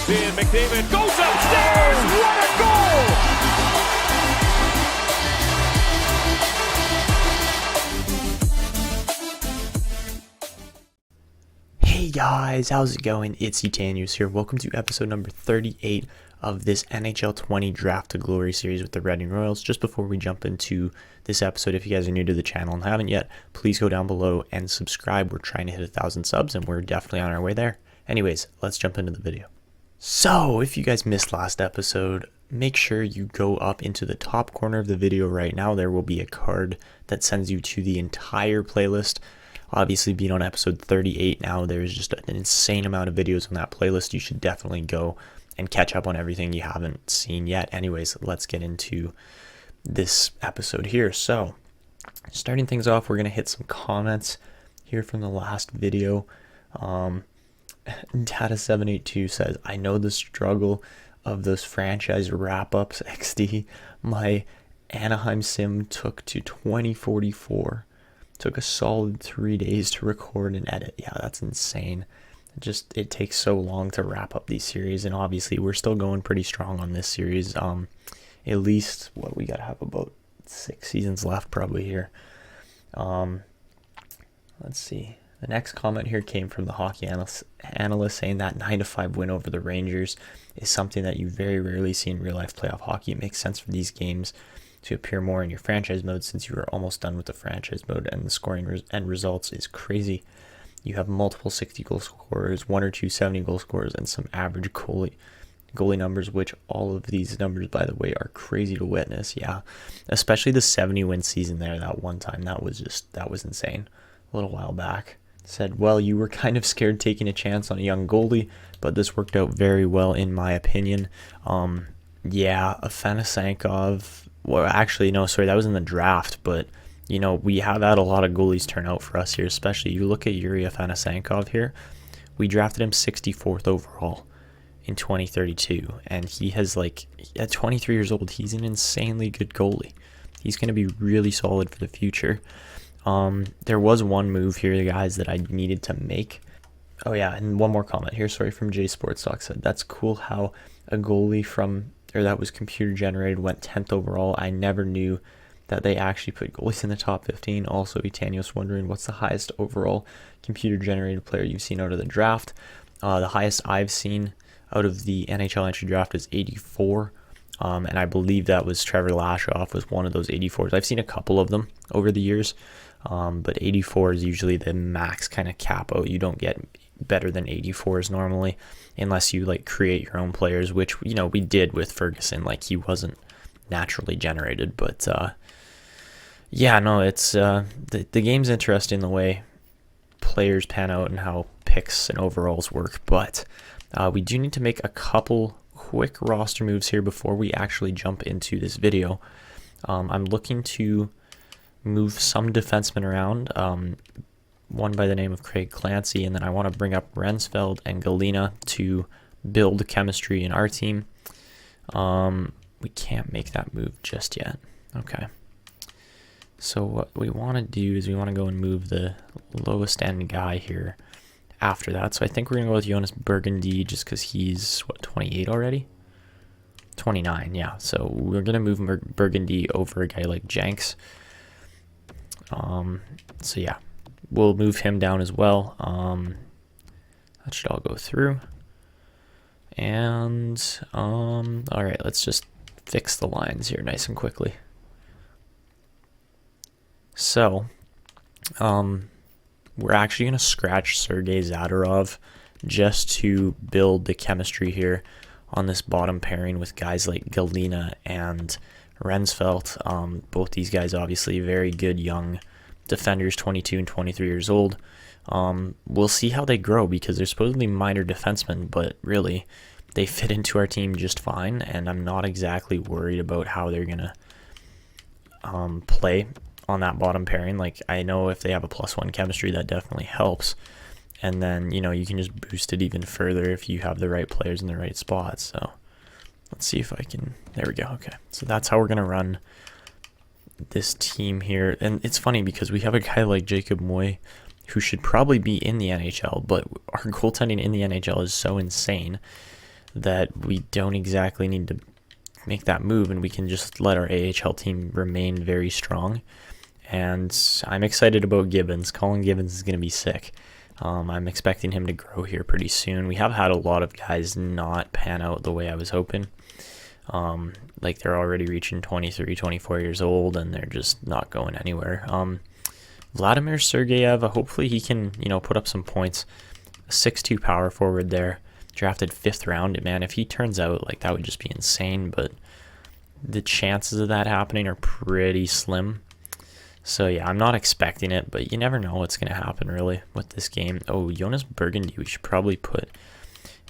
It's in. McDavid goes upstairs. What a goal! Hey guys, how's it going? It's Etanyos here. Welcome to episode number 38 of this NHL 20 Draft to Glory series with the Reading Royals. Just before we jump into this episode, if you guys are new to the channel and haven't yet, please go down below and subscribe. We're trying to hit 1,000 subs and we're definitely on our way there. Anyways, let's jump into the video. So, if you guys missed last episode, make sure you go up into the top corner of the video right now. There will be a card that sends you to the entire playlist. Obviously, being on episode 38 now, there's just an insane amount of videos on that playlist. You should definitely go and catch up on everything you haven't seen yet. Anyways, let's get into this episode here. So, starting things off, we're going to hit some comments here from the last video. Data782 says, I know the struggle of those franchise wrap-ups, XD. My Anaheim sim took to 2044. Took a solid 3 days to record and edit. Yeah, that's insane. It takes so long to wrap up these series, and obviously we're still going pretty strong on this series. At least we gotta have about 6 seasons left probably here. Let's see. The next comment here came from the hockey analyst saying that 9-5 win over the Rangers is something that you very rarely see in real life playoff hockey. It makes sense for these games to appear more in your franchise mode since you are almost done with the franchise mode, and the scoring end results is crazy. You have multiple 60 goal scorers, 1 or 2 70 goal scorers, and some average goalie numbers, which all of these numbers, by the way, are crazy to witness. Yeah, especially the 70 win season there that one time. That was insane. A little while back. Said, well, you were kind of scared taking a chance on a young goalie, but this worked out very well in my opinion. Yeah, Afanasankov. Well, actually, no, sorry, that was in the draft, but, you know, we have had a lot of goalies turn out for us here, especially you look at Yuri Afanasankov here. We drafted him 64th overall in 2032, and he has, at 23 years old, he's an insanely good goalie. He's going to be really solid for the future. There was one move here, guys, that I needed to make. Oh, yeah, and one more comment here, sorry, from J Sports Talk said, that's cool how a goalie that was computer generated went 10th overall. I never knew that they actually put goalies in the top 15. Also, Etanyos wondering what's the highest overall computer generated player you've seen out of the draft. The highest I've seen out of the NHL entry draft is 84. And I believe that was Trevor Lashoff was one of those 84s. I've seen a couple of them over the years. But 84 is usually the max kind of cap out. You don't get better than 84s normally unless you create your own players, which we did with Ferguson. He wasn't naturally generated, but yeah, no, it's the game's interesting the way players pan out and how picks and overalls work, but we do need to make a couple quick roster moves here before we actually jump into this video. I'm looking to move some defensemen around, one by the name of Craig Clancy, and then I want to bring up Rensfeld and Galina to build chemistry in our team. We can't make that move just yet. Okay. So what we want to do is we want to go and move the lowest end guy here after that. So I think we're going to go with Jonas Burgundy just because he's, 28 already? 29, yeah. So we're going to move Burgundy over a guy like Jenks. So yeah, we'll move him down as well. That should all go through. And all right, let's just fix the lines here nice and quickly. So we're actually going to scratch Sergei Zadorov just to build the chemistry here on this bottom pairing with guys like Galina and Rensfeld. Both these guys obviously very good young defenders, 22 and 23 years old. We'll see how they grow because they're supposedly minor defensemen, but really they fit into our team just fine, and I'm not exactly worried about how they're going to play on that bottom pairing. I know if they have a +1 chemistry, that definitely helps. And then, you can just boost it even further if you have the right players in the right spots. So let's see if I can, there we go. Okay. So that's how we're going to run this team here. And it's funny because we have a guy like Jacob Moy who should probably be in the NHL, but our goaltending in the NHL is so insane that we don't exactly need to make that move, and we can just let our AHL team remain very strong. And I'm excited about Gibbons. Colin Gibbons is going to be sick. I'm expecting him to grow here pretty soon. We have had a lot of guys not pan out the way I was hoping. Like they're already reaching 23, 24 years old, and they're just not going anywhere. Vladimir Sergeyev, hopefully he can, put up some points. A 6'2" power forward there. Drafted 5th round. Man, if he turns out, that would just be insane, but the chances of that happening are pretty slim. So yeah, I'm not expecting it, but you never know what's going to happen really with this game. Oh, Jonas Burgundy, we should probably put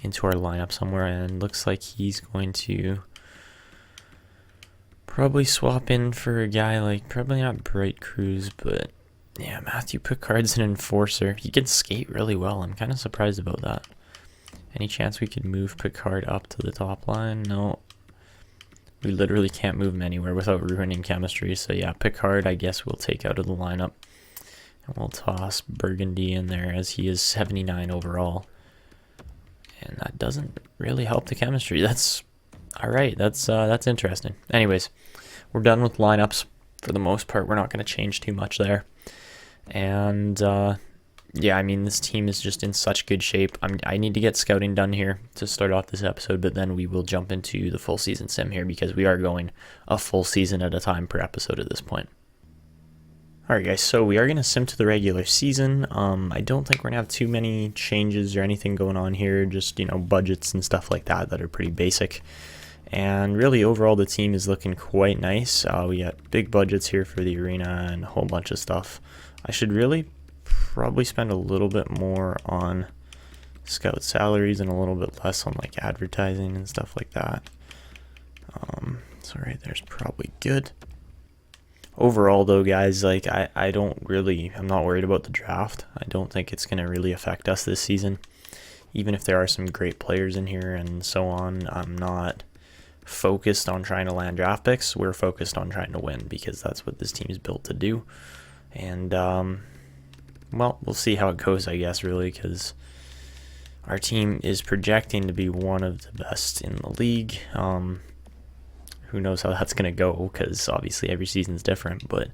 into our lineup somewhere, and looks like he's going to probably swap in for a guy probably not Bright Cruz, but yeah, Matthew Picard's an enforcer. He can skate really well. I'm kind of surprised about that. Any chance we could move Picard up to the top line? No. We literally can't move him anywhere without ruining chemistry. So yeah, Picard I guess we'll take out of the lineup. And we'll toss Burgundy in there as he is 79 overall. And that doesn't really help the chemistry. That's alright. That's interesting. Anyways, we're done with lineups for the most part. We're not going to change too much there. And yeah, this team is just in such good shape. I need to get scouting done here to start off this episode, but then we will jump into the full season sim here because we are going a full season at a time per episode at this point. Alright guys, so we are going to sim to the regular season. I don't think we're going to have too many changes or anything going on here, just, budgets and stuff like that are pretty basic. And really, overall, the team is looking quite nice. We got big budgets here for the arena and a whole bunch of stuff. I should really probably spend a little bit more on scout salaries and a little bit less on advertising and stuff like that. So right there's probably good. Overall though, guys, I'm not worried about the draft. I don't think it's going to really affect us this season. Even if there are some great players in here and so on, I'm not focused on trying to land draft picks. We're focused on trying to win because that's what this team is built to do. And well, we'll see how it goes, I guess, really, because our team is projecting to be one of the best in the league. Who knows how that's going to go, because obviously every season's different, but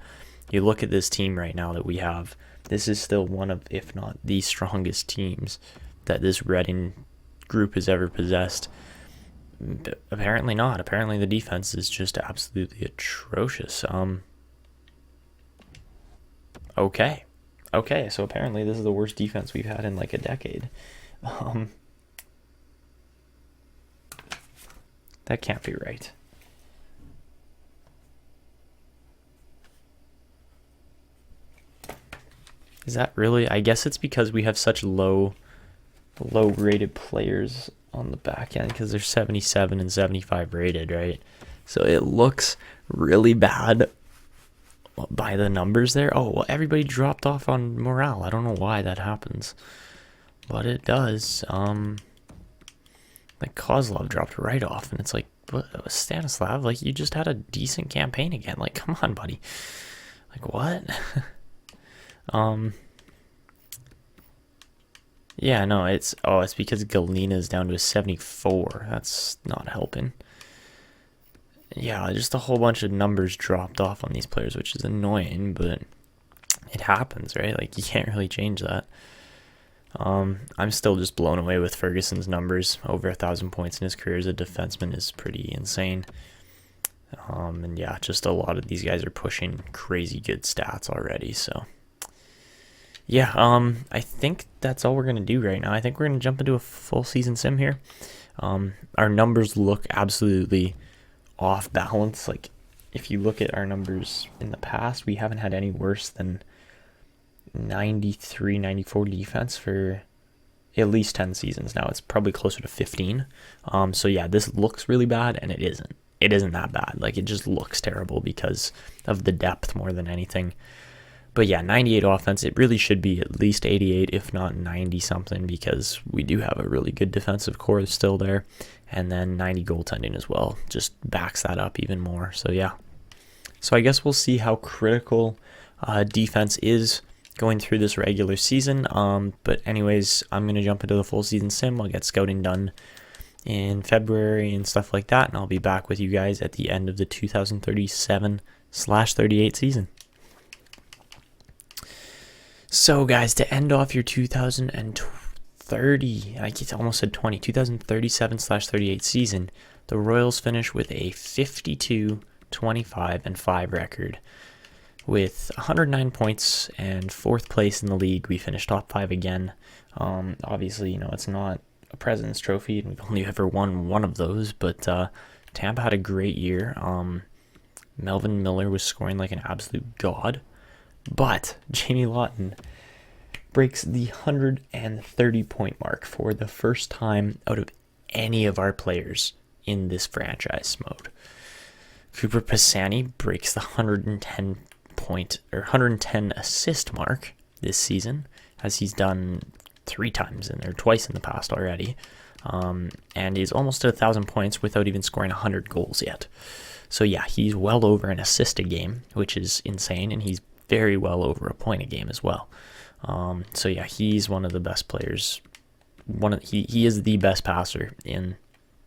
you look at this team right now that we have, this is still one of, if not the strongest teams that this Reading group has ever possessed. But apparently not. Apparently the defense is just absolutely atrocious. Okay, so apparently this is the worst defense we've had in a decade. That can't be right. Is that really? I guess it's because we have such low rated players on the back end because they're 77 and 75 rated, right? So it looks really bad by the numbers there. Oh, well, everybody dropped off on morale. I don't know why that happens, but it does. Kozlov dropped right off, and it's what, Stanislav? You just had a decent campaign again. Come on, buddy. What? Yeah, no, it's because Galina's down to a 74. That's not helping. Yeah, just a whole bunch of numbers dropped off on these players, which is annoying, but it happens, right? You can't really change that. I'm still just blown away with Ferguson's numbers. Over 1,000 points in his career as a defenseman is pretty insane. And yeah, just a lot of these guys are pushing crazy good stats already, so yeah, I think that's all we're going to do right now. I think we're going to jump into a full season sim here. Our numbers look absolutely off balance. If you look at our numbers in the past, we haven't had any worse than 93, 94 defense for at least 10 seasons now. It's probably closer to 15. So yeah, this looks really bad, and it isn't. It isn't that bad. It just looks terrible because of the depth more than anything. But yeah, 98 offense, it really should be at least 88, if not 90 something, because we do have a really good defensive core still there. And then 90 goaltending as well, just backs that up even more. So yeah. So I guess we'll see how critical defense is going through this regular season. But anyways, I'm going to jump into the full season sim. I'll get scouting done in February and stuff like that, and I'll be back with you guys at the end of the 2037/38 season. So guys, to end off your 2030, I almost said 2037/38 season, the Royals finish with a 52-25-5 record. With 109 points and 4th place in the league, we finished top 5 again. Obviously, it's not a President's Trophy, and we've only ever won one of those, but Tampa had a great year. Melvin Miller was scoring like an absolute god, but Jamie Lawton breaks the 130-point mark for the first time out of any of our players in this franchise mode. Cooper Pisani breaks the 110 assist mark this season, as he's done twice in the past already, and he's almost at 1,000 points without even scoring 100 goals yet. So yeah, he's well over an assist a game, which is insane, and he's very well over a point a game as well. So yeah, he's one of the best players. He is the best passer in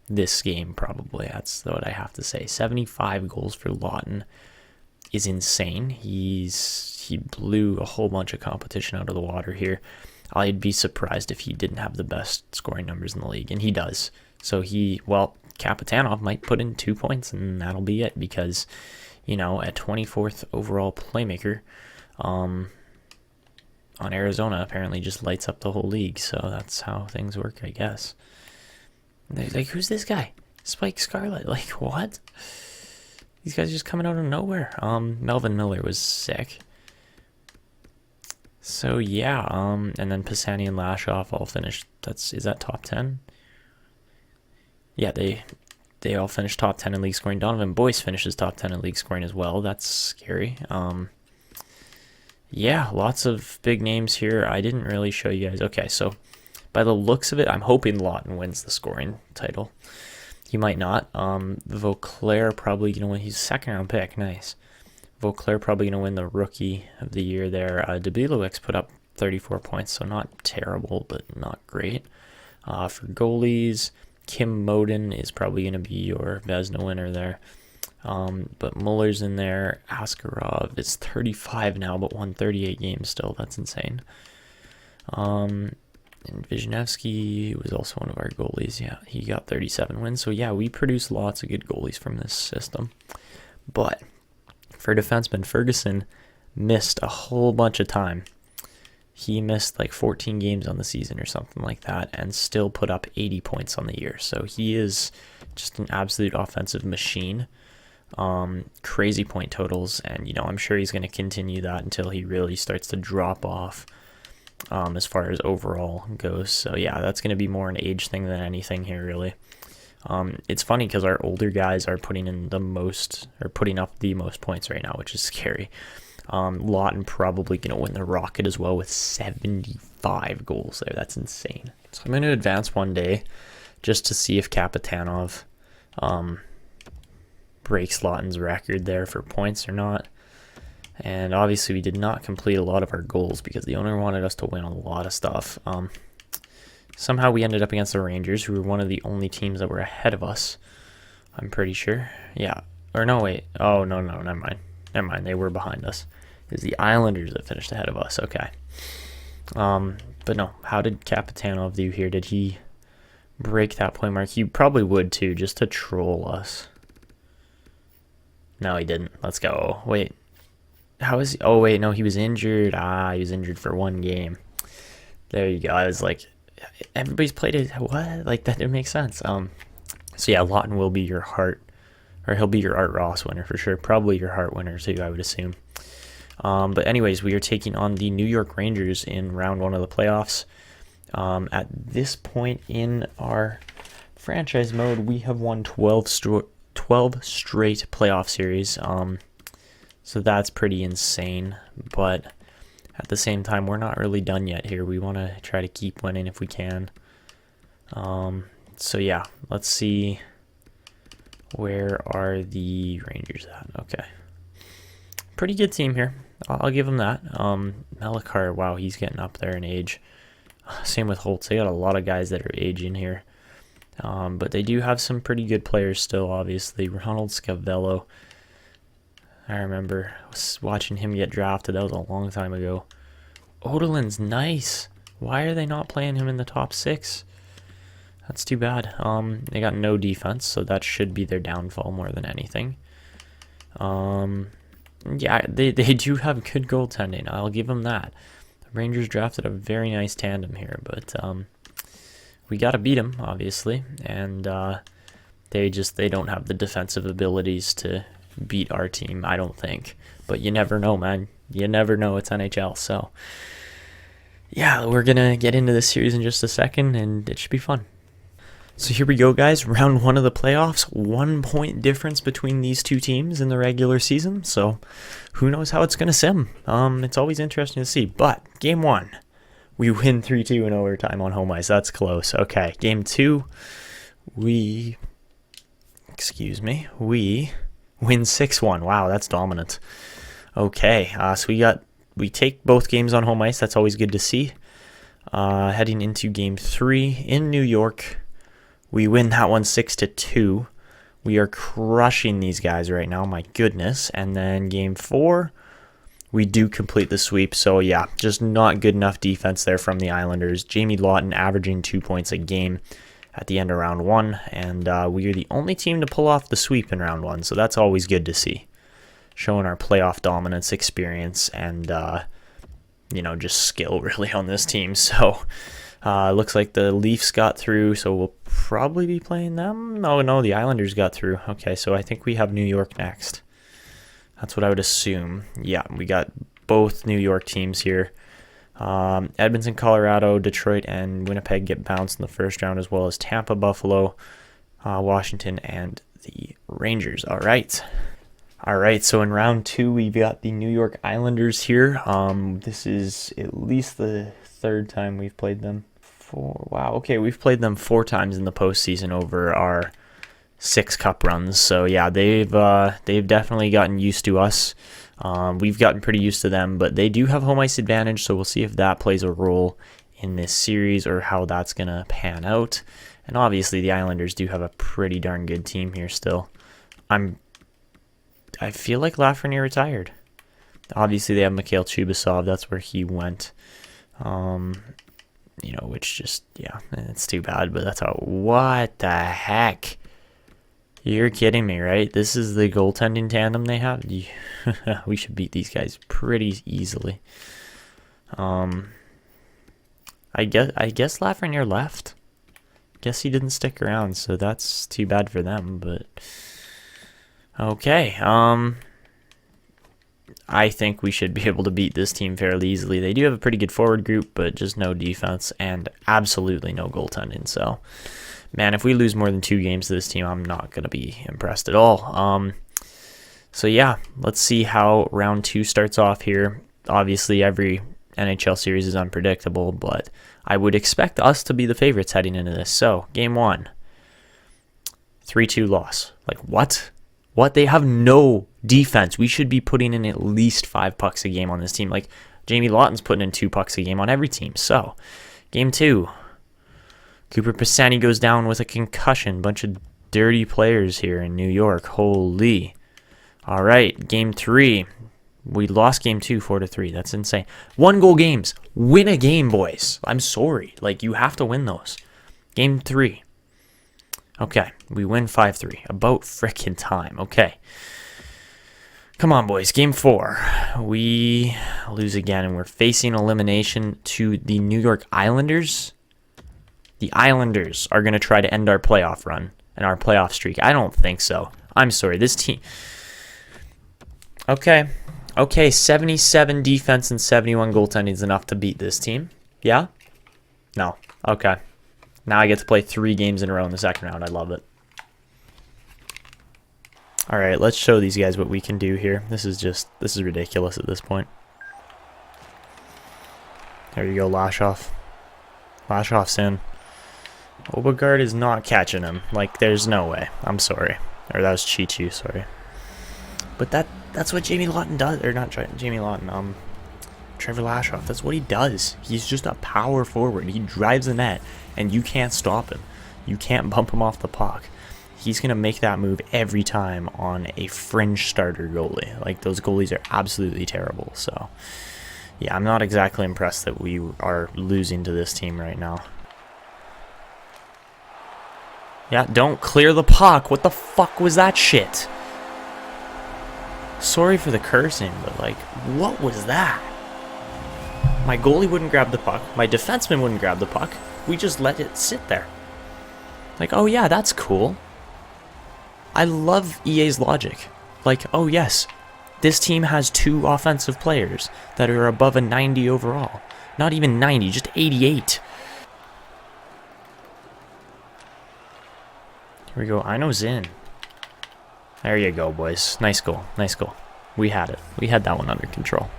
this game, probably. That's what I have to say. 75 goals for Lawton is insane. He blew a whole bunch of competition out of the water here. I'd be surprised if he didn't have the best scoring numbers in the league, and he does. So Kapitanov might put in 2 points, and that'll be it, because, a 24th overall playmaker on Arizona apparently just lights up the whole league. So that's how things work, I guess. Like, who's this guy? Spike Scarlett. Like, what? These guys just coming out of nowhere. Melvin Miller was sick. So yeah, and then Pisani and Lashoff all finished. Is that top 10? Yeah, they all finished top 10 in league scoring. Donovan Boyce finishes top 10 in league scoring as well. That's scary. Yeah, lots of big names here. I didn't really show you guys. Okay, so by the looks of it, I'm hoping Lawton wins the scoring title. He might not. Vauclair probably going to win. He's a second-round pick. Nice. Vauclair probably going to win the Rookie of the Year there. Dubilovic put up 34 points, so not terrible, but not great. For goalies, Kim Moden is probably going to be your Vezina winner there. But Muller's in there. Askarov is 35 now, but won 38 games still. That's insane. And Wisniewski was also one of our goalies. Yeah, he got 37 wins. So yeah, we produce lots of good goalies from this system. But for defenseman, Ferguson missed a whole bunch of time. He missed like 14 games on the season or something like that, and still put up 80 points on the year. So he is just an absolute offensive machine. Crazy point totals, and I'm sure he's going to continue that until he really starts to drop off as far as overall goes. So yeah, that's going to be more an age thing than anything here, really. It's funny because our older guys are putting up the most points right now, which is scary. Lawton probably going to win the Rocket as well with 75 goals there. That's insane. So I'm going to advance one day just to see if Kapitanov breaks Lawton's record there for points or not. And obviously we did not complete a lot of our goals because the owner wanted us to win a lot of stuff. Somehow we ended up against the Rangers, who were one of the only teams that were ahead of us, I'm pretty sure. Yeah. Or no, wait. Oh, no, never mind. They were behind us. It was the Islanders that finished ahead of us. Okay. But no, how did Kapitanov do here? Did he break that point mark? He probably would too, just to troll us. No, he didn't. Let's go. Wait. How is he? Oh, wait, no, he was injured. He was injured for one game. There you go. I was like, everybody's played it. What? Like, that didn't make sense. So yeah, Lawton will be your heart, or he'll be your Art Ross winner for sure. Probably your heart winner too, I would assume. But anyways, we are taking on the New York Rangers in round 1 of the playoffs. At this point in our franchise mode, we have won 12 straight playoff series. So that's pretty insane. But at the same time, we're not really done yet here. We want to try to keep winning if we can. So yeah, let's see. Where are the Rangers at? Okay. Pretty good team here. I'll give them that. Melikar, wow, he's getting up there in age. Same with Holtz. They got a lot of guys that are aging here. But they do have some pretty good players still, obviously. Ronald Scavello. I remember watching him get drafted. That was a long time ago. Odelin's nice. Why are they not playing him in the top 6? That's too bad. They got no defense, so that should be their downfall more than anything. Yeah, they do have good goaltending. I'll give them that. The Rangers drafted a very nice tandem here, but we got to beat them, obviously, and they don't have the defensive abilities to beat our team, I don't think. But you never know, man. You never know. It's NHL, so yeah, we're gonna get into this series in just a second, and it should be fun. So here we go, guys. Round 1 of the playoffs. 1 point difference between these two teams in the regular season. So who knows how it's going to sim. It's always interesting to see. But game 1, we win 3-2 in overtime on home ice. That's close. Okay, game 2, we win 6-1. Wow, that's dominant. Okay, so we take both games on home ice. That's always good to see. Heading into game 3 in New York. We win that one 6-2. We are crushing these guys right now, my goodness. And then game 4, we do complete the sweep. So yeah, just not good enough defense there from the Islanders. Jamie Lawton averaging 2 points a game at the end of round 1. And we are the only team to pull off the sweep in round 1. So that's always good to see. Showing our playoff dominance, experience, and just skill really on this team. So looks like the Leafs got through, so we'll probably be playing them. Oh, no, the Islanders got through. Okay, so I think we have New York next. That's what I would assume. Yeah, we got both New York teams here. Edmonton, Colorado, Detroit, and Winnipeg get bounced in the first round, as well as Tampa, Buffalo, Washington, and the Rangers. All right, so in round 2, we've got the New York Islanders here. This is at least the 3rd time we've played them. Wow, okay, we've played them 4 times in the postseason over our 6 cup runs. So yeah, they've definitely gotten used to us. We've gotten pretty used to them, but they do have home ice advantage, so we'll see if that plays a role in this series or how that's going to pan out. And obviously the Islanders do have a pretty darn good team here still. I feel like Lafreniere retired. Obviously they have Mikhail Chubasov, that's where he went. Which just, yeah, it's too bad, but that's how, what the heck? You're kidding me, right? This is the goaltending tandem they have? We should beat these guys pretty easily. I guess Lafreniere left. Guess he didn't stick around, so that's too bad for them, but okay. I think we should be able to beat this team fairly easily. They do have a pretty good forward group, but just no defense and absolutely no goaltending. So, man, if we lose more than 2 games to this team, I'm not going to be impressed at all. So, yeah, let's see how round 2 starts off here. Obviously, every NHL series is unpredictable, but I would expect us to be the favorites heading into this. So, game 1, 3-2 loss. Like, what? What? They have no defense. We should be putting in at least 5 pucks a game on this team. Like, Jamie Lawton's putting in 2 pucks a game on every team. So, game 2. Cooper Pisani goes down with a concussion. Bunch of dirty players here in New York. Holy. All right, game 3. We lost game 2, 4-3. That's insane. 1-goal games. Win a game, boys. I'm sorry. Like, you have to win those. Game 3. Okay, we win 5-3. About frickin' time. Okay. Come on, boys. Game 4. We lose again, and we're facing elimination to the New York Islanders. The Islanders are going to try to end our playoff run and our playoff streak. I don't think so. I'm sorry. This team... Okay, 77 defense and 71 goaltending is enough to beat this team. Yeah? No. Okay. Now I get to play 3 games in a row in the second round. I love it. All right, let's show these guys what we can do here. This is ridiculous at this point. There you go, Lashoff. Lashoff's in. Obergaard is not catching him. Like, there's no way. I'm sorry. Or that was Chichu, sorry. But that's what Jamie Lawton does. Or not Jamie Lawton. Trevor Lashoff. That's what he does. He's just a power forward. He drives the net, and you can't stop him. You can't bump him off the puck. He's going to make that move every time on a fringe starter goalie. Like, those goalies are absolutely terrible. So, yeah, I'm not exactly impressed that we are losing to this team right now. Yeah, don't clear the puck. What the fuck was that shit? Sorry for the cursing, but, like, what was that? My goalie wouldn't grab the puck. My defenseman wouldn't grab the puck. We just let it sit there. Like, oh yeah, that's cool. I love EA's logic. Like, oh yes, this team has 2 offensive players that are above a 90 overall. Not even 90, just 88. Here we go. Ino's in. There you go, boys. Nice goal. Nice goal. We had it. We had that one under control.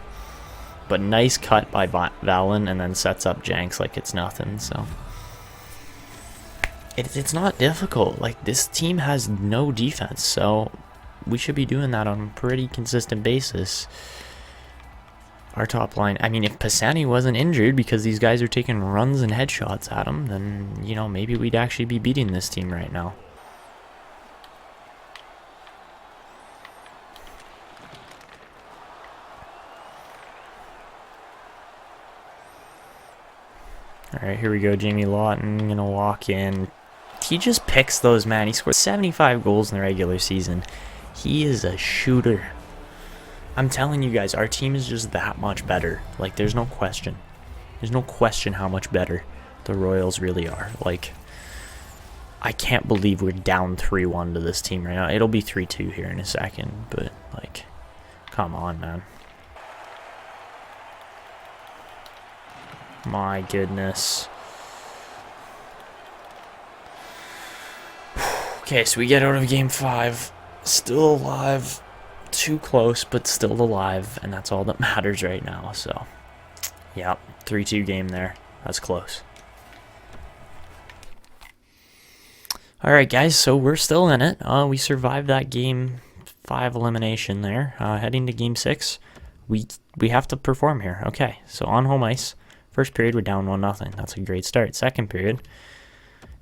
But nice cut by Valen, and then sets up Janks like it's nothing, so... It's not difficult. Like, this team has no defense, so we should be doing that on a pretty consistent basis. Our top line, I mean, if Pisani wasn't injured because these guys are taking runs and headshots at him, then, you know, maybe we'd actually be beating this team right now. Alright, here we go. Jamie Lawton gonna walk in. He just picks those, man. He scored 75 goals in the regular season. He is a shooter. I'm telling you guys, our team is just that much better. Like, there's no question. There's no question how much better the Royals really are. Like, I can't believe we're down 3-1 to this team right now. It'll be 3-2 here in a second, but, like, come on, man. My goodness. Okay, so we get out of game 5. Still alive. Too close, but still alive. And that's all that matters right now. So, yeah, 3-2 game there. That's close. Alright, guys, so we're still in it. We survived that game 5 elimination there. Heading to game 6, we have to perform here. Okay, so on home ice. First period, we're down 1-0. That's a great start. Second period,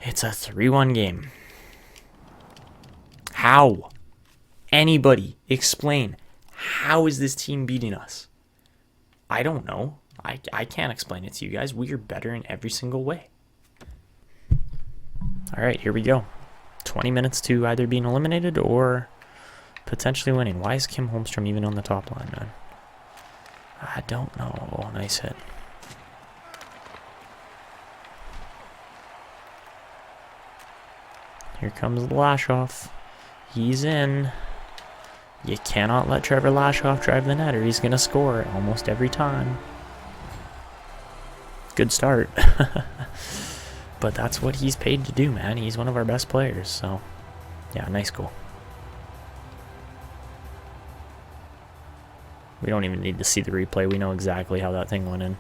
it's a 3-1 game. How? Anybody explain, how is this team beating us? I don't know. I can't explain it to you guys. We are better in every single way. All right, here we go. 20 minutes to either being eliminated or potentially winning. Why is Kim Holmstrom even on the top line, man? I don't know. Oh, nice hit. Here comes Lashoff. He's in. You cannot let Trevor Lashoff drive the net or he's going to score almost every time. Good start. But that's what he's paid to do, man. He's one of our best players. So, yeah, nice goal. We don't even need to see the replay. We know exactly how that thing went in.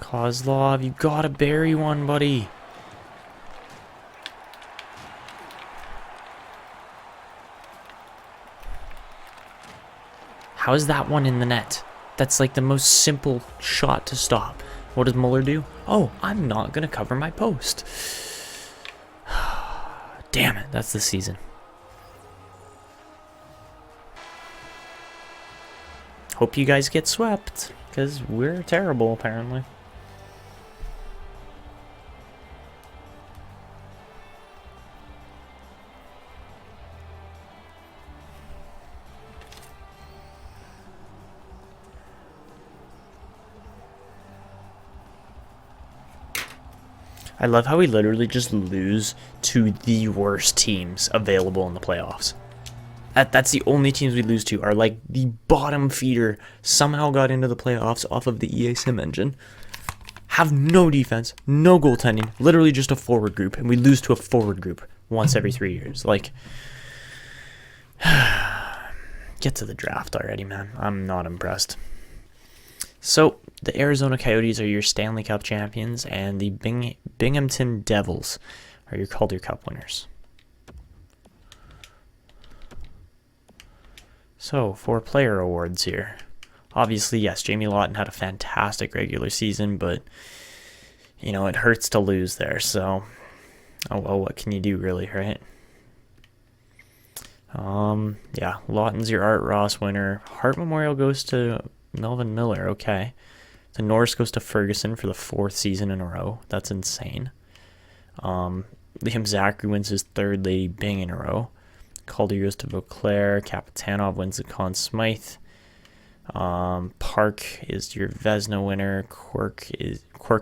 Kozlov, you gotta bury one, buddy. How is that one in the net? That's like the most simple shot to stop. What does Muller do? Oh, I'm not gonna cover my post. Damn it, that's the season. Hope you guys get swept, because we're terrible, apparently. I love how we literally just lose to the worst teams available in the playoffs. That's the only teams we lose to are like the bottom feeder somehow got into the playoffs off of the EA Sim engine. Have no defense, no goaltending, literally just a forward group, and we lose to a forward group once every 3 years. Like, get to the draft already, man. I'm not impressed. So, the Arizona Coyotes are your Stanley Cup champions, and the Binghamton Devils are your Calder Cup winners. So, for player awards here. Obviously, yes, Jamie Lawton had a fantastic regular season, but it hurts to lose there. So, oh well, what can you do really, right? Yeah, Lawton's your Art Ross winner. Hart Memorial goes to Melvin Miller. Okay. The Norris goes to Ferguson for the 4th season in a row. That's insane. Liam Zachary wins his 3rd Lady Byng in a row. Calder goes to Vauclair. Kapitanov wins the Conn Smythe. Park is your Vezina winner. Quirk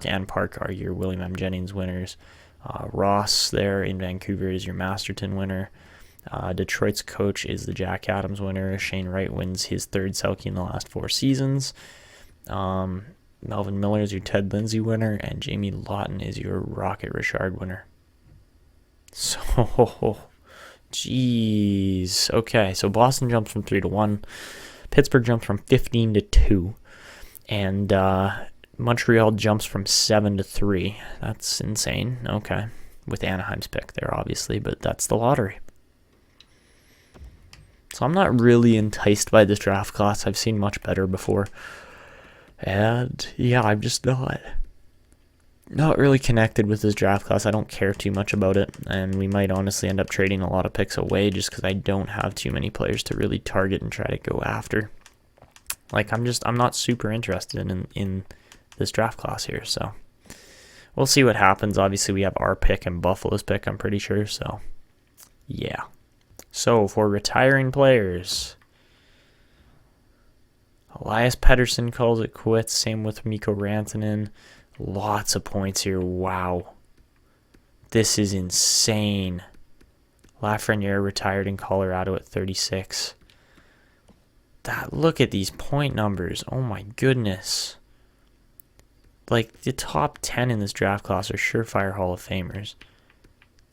and Park are your William M. Jennings winners. Ross there in Vancouver is your Masterton winner. Detroit's coach is the Jack Adams winner. Shane Wright wins his 3rd Selke in the last 4 seasons. Melvin Miller is your Ted Lindsay winner, and Jamie Lawton is your Rocket Richard winner. So, jeez. Okay, so Boston jumps from 3-1. Pittsburgh jumps from 15-2. And Montreal jumps from 7-3. That's insane. Okay. With Anaheim's pick there, obviously, but that's the lottery. So I'm not really enticed by this draft class. I've seen much better before. And yeah, I'm just not really connected with this draft class. I don't care too much about it, and we might honestly end up trading a lot of picks away just because I don't have too many players to really target and try to go after. Like, I'm not super interested in this draft class here, so we'll see what happens. Obviously, we have our pick and Buffalo's pick, I'm pretty sure, so yeah. So for retiring players, Elias Pettersson calls it quits. Same with Mikko Rantanen. Lots of points here. Wow. This is insane. Lafreniere retired in Colorado at 36. Look at these point numbers. Oh my goodness. Like, the top 10 in this draft class are surefire Hall of Famers.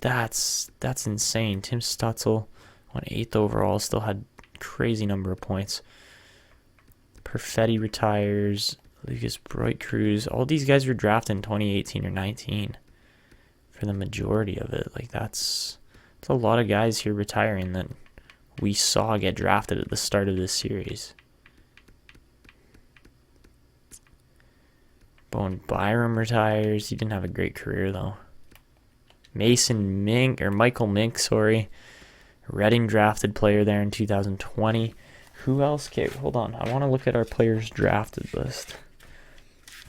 That's insane. Tim Stutzel went 8th overall. Still had crazy number of points. Perfetti retires. Lucas Broit-Cruz. All these guys were drafted in 2018 or 19 for the majority of it. Like, that's a lot of guys here retiring that we saw get drafted at the start of this series. Bowen Byram retires. He didn't have a great career, though. Michael Mink, Reading drafted player there in 2020. Who else? Okay, hold on. I want to look at our players drafted list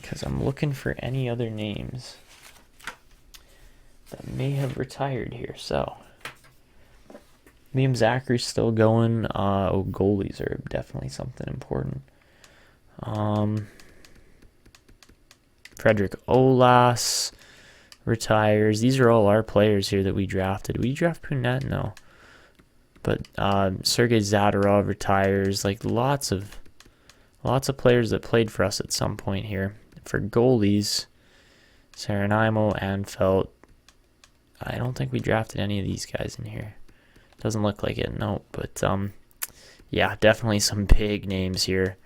because I'm looking for any other names that may have retired here. So, Liam Zachary's still going. Goalies are definitely something important. Frederick Olas retires. These are all our players here that we drafted. Did we draft Punet? No. But Sergei Zadorov retires. Like, lots of players that played for us at some point here. For goalies, Saranaimo, Anfelt. I don't think we drafted any of these guys in here. Doesn't look like it, no. But yeah, definitely some big names here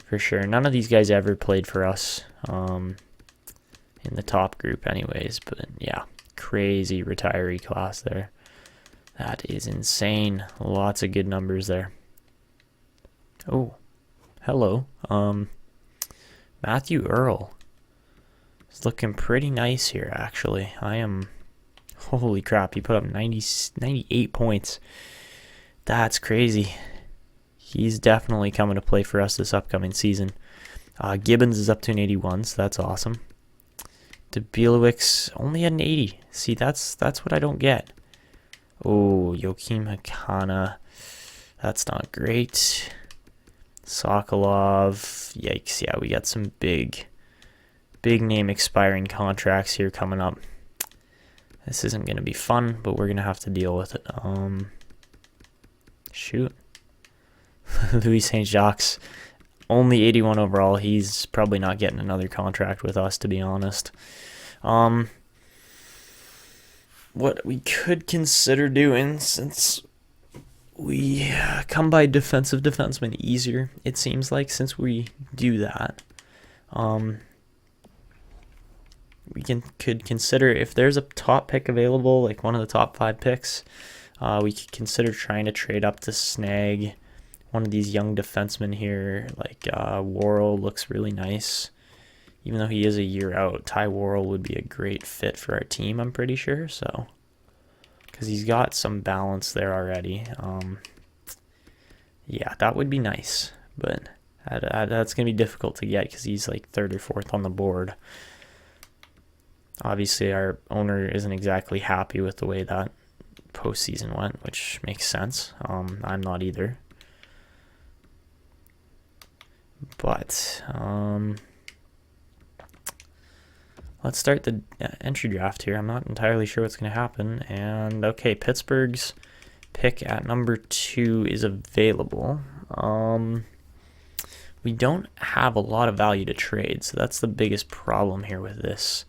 for sure. None of these guys ever played for us in the top group anyways. But yeah, crazy retiree class there. That is insane. Lots of good numbers there. Oh, hello. Matthew Earl is looking pretty nice here, actually. Holy crap, he put up 98 points. That's crazy. He's definitely coming to play for us this upcoming season. Gibbons is up to an 81, so that's awesome. Dubielewicz only had an 80. See, that's what I don't get. Oh, Joakim Hakana. That's not great. Sokolov. Yikes. Yeah, we got some big name expiring contracts here coming up. This isn't going to be fun, but we're going to have to deal with it. Shoot. Louis St. Jacques. Only 81 overall. He's probably not getting another contract with us, to be honest. What we could consider doing, since we come by defensive defensemen easier, it seems like, since we do that, we could consider, if there's a top pick available, like one of the top 5 picks, we could consider trying to trade up to snag one of these young defensemen here. Like Worrell looks really nice. even though he is a year out, Ty Worrell would be a great fit for our team, I'm pretty sure. So, because he's got some balance there already. Yeah, that would be nice, but that's going to be difficult to get because he's like 3rd or 4th on the board. Obviously, our owner isn't exactly happy with the way that postseason went, which makes sense. I'm not either. But let's start the entry draft here. I'm not entirely sure what's going to happen. And okay, Pittsburgh's pick at number 2 is available. We don't have a lot of value to trade, so that's the biggest problem here with this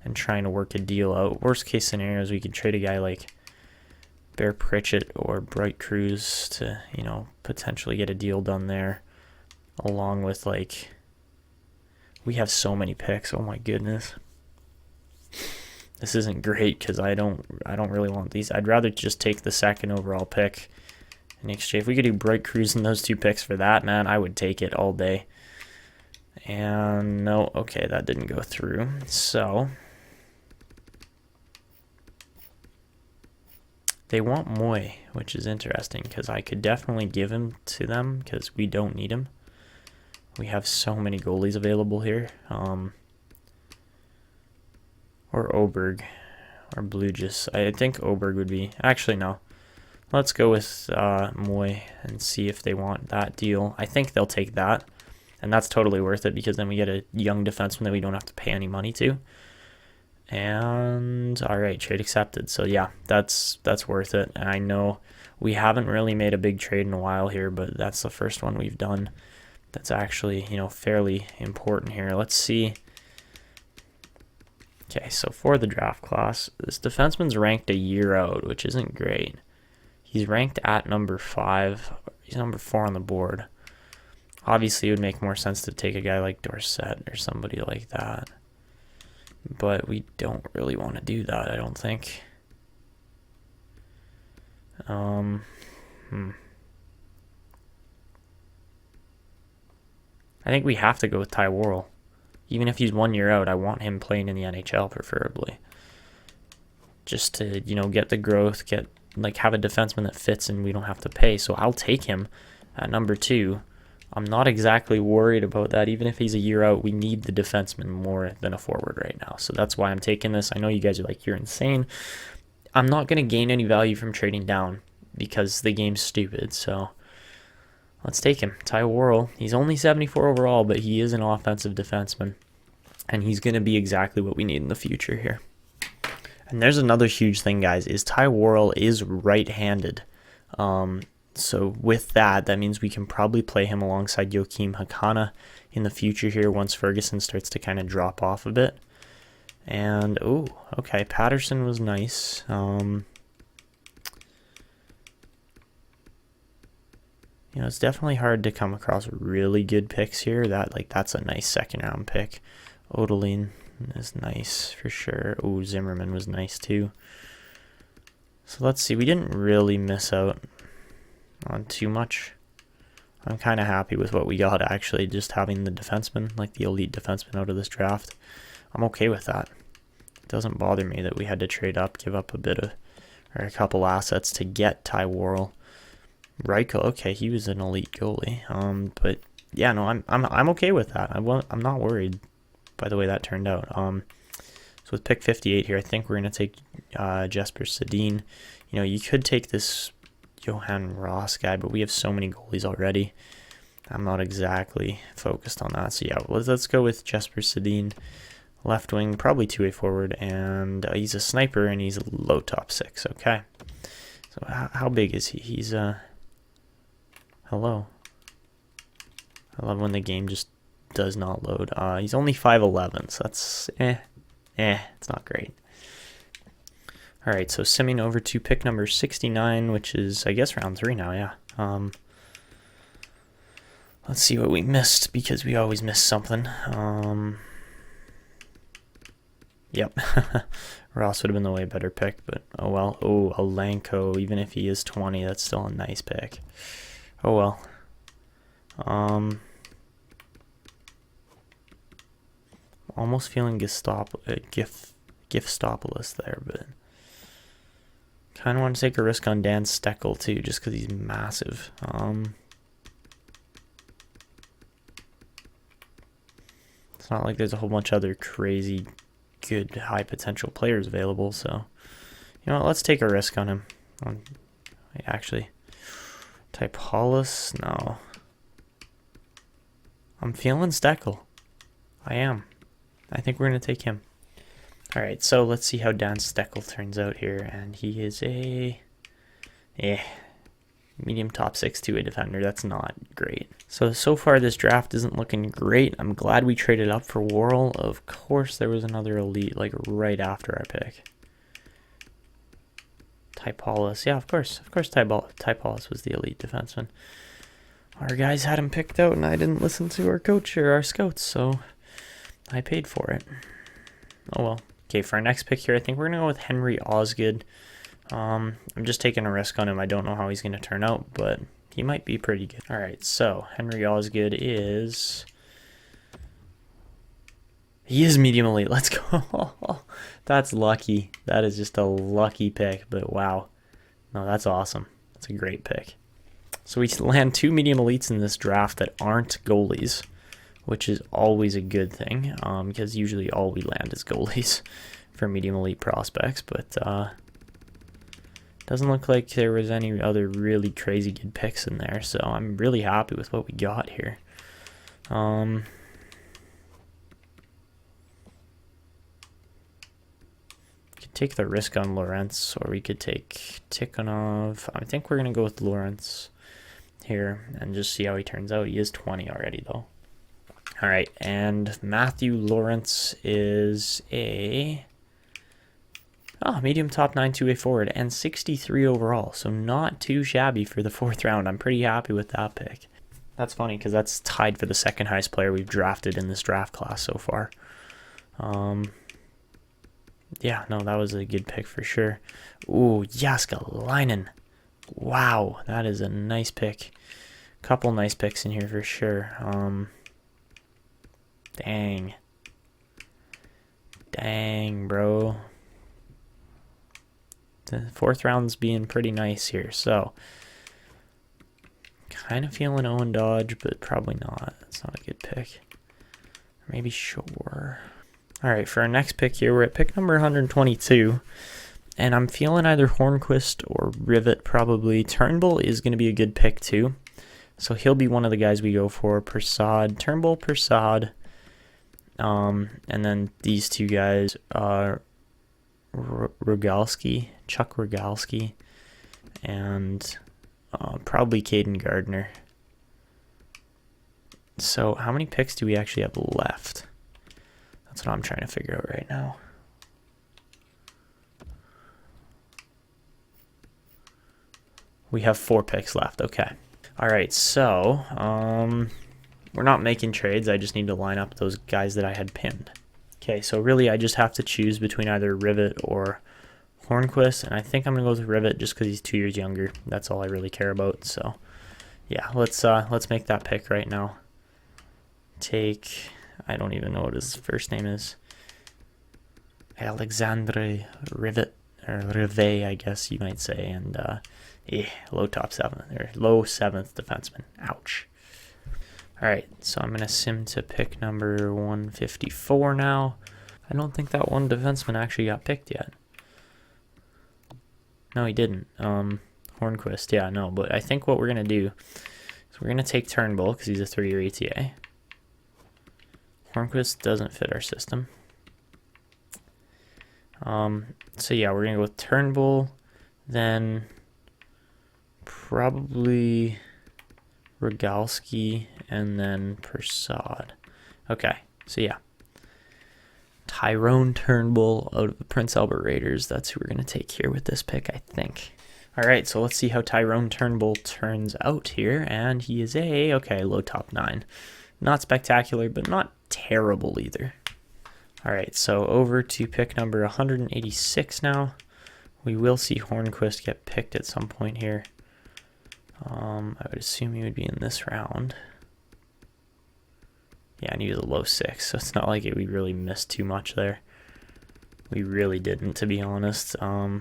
and trying to work a deal out. Worst case scenario is we could trade a guy like Bear Pritchett or Bright Cruz to, potentially get a deal done there, along with like, we have so many picks. Oh my goodness. This isn't great because I don't really want these. I'd rather just take the 2nd overall pick in exchange. If we could do Bright Cruz and those 2 picks for that, man, I would take it all day. And no, okay, that didn't go through. So they want Moy, which is interesting because I could definitely give him to them because we don't need him. We have so many goalies available here. Or Oberg, or Blugis. I think Oberg would be... Actually, no. Let's go with Moy and see if they want that deal. I think they'll take that, and that's totally worth it because then we get a young defenseman that we don't have to pay any money to. And, all right, trade accepted. So, yeah, that's worth it. And I know we haven't really made a big trade in a while here, but that's the first one we've done that's actually, fairly important here. Let's see... Okay, so for the draft class, this defenseman's ranked a year out, which isn't great. He's ranked at number 5. He's number 4 on the board. Obviously, it would make more sense to take a guy like Dorsett or somebody like that. But we don't really want to do that, I don't think. I think we have to go with Ty Worrell. Even if he's 1 year out, I want him playing in the NHL preferably. Just to, get the growth, have a defenseman that fits and we don't have to pay. So I'll take him at number 2. I'm not exactly worried about that. Even if he's a year out, we need the defenseman more than a forward right now. So that's why I'm taking this. I know you guys are like, you're insane. I'm not going to gain any value from trading down because the game's stupid. So let's take him. Ty Worrell. He's only 74 overall, but he is an offensive defenseman. And he's going to be exactly what we need in the future here. And there's another huge thing, guys, is Ty Worrell is right-handed. So with that means we can probably play him alongside Joakim Hakana in the future here once Ferguson starts to kind of drop off a bit. And, okay, Patterson was nice. It's definitely hard to come across really good picks here. That's a nice 2nd round pick. Odelin is nice for sure. Zimmerman was nice too. So let's see. We didn't really miss out on too much. I'm kind of happy with what we got, actually, just having the defenseman, like the elite defenseman out of this draft. I'm okay with that. It doesn't bother me that we had to trade up, give up a couple assets to get Ty Worrell. Reichel, okay, he was an elite goalie. But yeah, no, I'm okay with that. I'm not worried by the way that turned out. So with pick 58 here, I think we're gonna take Jesper Sedin. You could take this Johan Ross guy, but we have so many goalies already. I'm not exactly focused on that. So yeah, let's go with Jesper Sedin, left wing, probably 2-way forward, and he's a sniper and he's low top 6. Okay. So how big is he? He's hello. I love when the game just does not load. He's only 5'11", so that's it's not great. All right, so simming over to pick number 69, which is, I guess, round 3 now, yeah. Let's see what we missed, because we always miss something. Yep. Ross would have been the way better pick, but oh well. Oh, Alanko, even if he is 20, that's still a nice pick. Oh well. almost feeling Giftstopoulos there, but kind of want to take a risk on Dan Steckel too, just because he's massive. It's not like there's a whole bunch of other crazy good high potential players available, so you know what, let's take a risk on him. Actually, Typolus, no. I'm feeling Steckel. I am. I think we're going to take him. All right, so let's see how Dan Steckel turns out here. And he is a medium top 6 2-way defender. That's not great. So far this draft isn't looking great. I'm glad we traded up for Worrell. Of course, there was another elite like right after our pick. Typolus. Yeah, of course. Of course, Typolus was the elite defenseman. Our guys had him picked out, and I didn't listen to our coach or our scouts, so I paid for it. Oh well. Okay, for our next pick here, I think we're going to go with Henry Osgood. I'm just taking a risk on him. I don't know how he's going to turn out, but he might be pretty good. All right, so Henry Osgood is... He is medium elite. Let's go. That's lucky. That is just a lucky pick, but wow. No, that's awesome. That's a great pick. So we land 2 medium elites in this draft that aren't goalies, which is always a good thing, because usually all we land is goalies for medium elite prospects, but doesn't look like there was any other really crazy good picks in there, so I'm really happy with what we got here. Could take the risk on Lawrence, or we could take Tikhonov. I think we're going to go with Lawrence here and just see how he turns out. He is 20 already, though. All right, and Matthew Lawrence is a medium top 9 2-way forward and 63 overall, so not too shabby for the 4th round. I'm pretty happy with that pick. That's funny because that's tied for the second highest player we've drafted in this draft class so far. Yeah, no, that was a good pick for sure. Ooh, Jaskalainen. Wow, that is a nice pick. Couple nice picks in here for sure. Dang, bro. The 4th round's being pretty nice here, so kind of feeling Owen Dodge, but probably not. That's not a good pick. Maybe Shore. All right, for our next pick here, we're at pick number 122, and I'm feeling either Hornquist or Rivet probably. Turnbull is going to be a good pick too, so he'll be one of the guys we go for. Turnbull, Prasad, and then these two guys, Chuck Rogalski, and probably Caden Gardner. So how many picks do we actually have left? That's what I'm trying to figure out right now. We have 4 picks left. Okay. All right. So we're not making trades. I just need to line up those guys that I had pinned. Okay. So really, I just have to choose between either Rivet or Hornquist, and I think I'm gonna go with Rivet just because he's 2 years younger. That's all I really care about. So yeah, let's make that pick right now. I don't even know what his first name is. Alexandre Rivet, or Rivet, I guess you might say, and low 7th defenseman. Ouch. All right, so I'm gonna sim to pick number 154 now. I don't think that one defenseman actually got picked yet. No, he didn't. Hornquist, yeah, no, but I think what we're gonna do is we're gonna take Turnbull because he's a 3-year ETA. Hornquist doesn't fit our system. So yeah, we're gonna go with Turnbull, then probably Rogalski, and then Prasad. Okay, so yeah. Tyrone Turnbull out of the Prince Albert Raiders. That's who we're gonna take here with this pick, I think. All right, so let's see how Tyrone Turnbull turns out here, and he is low top 9. Not spectacular, but not terrible either. All right, so over to pick number 186 now. We will see Hornquist get picked at some point here. I would assume he would be in this round. Yeah, and he was a low 6, so it's not like we really missed too much there. We really didn't, to be honest. Yeah.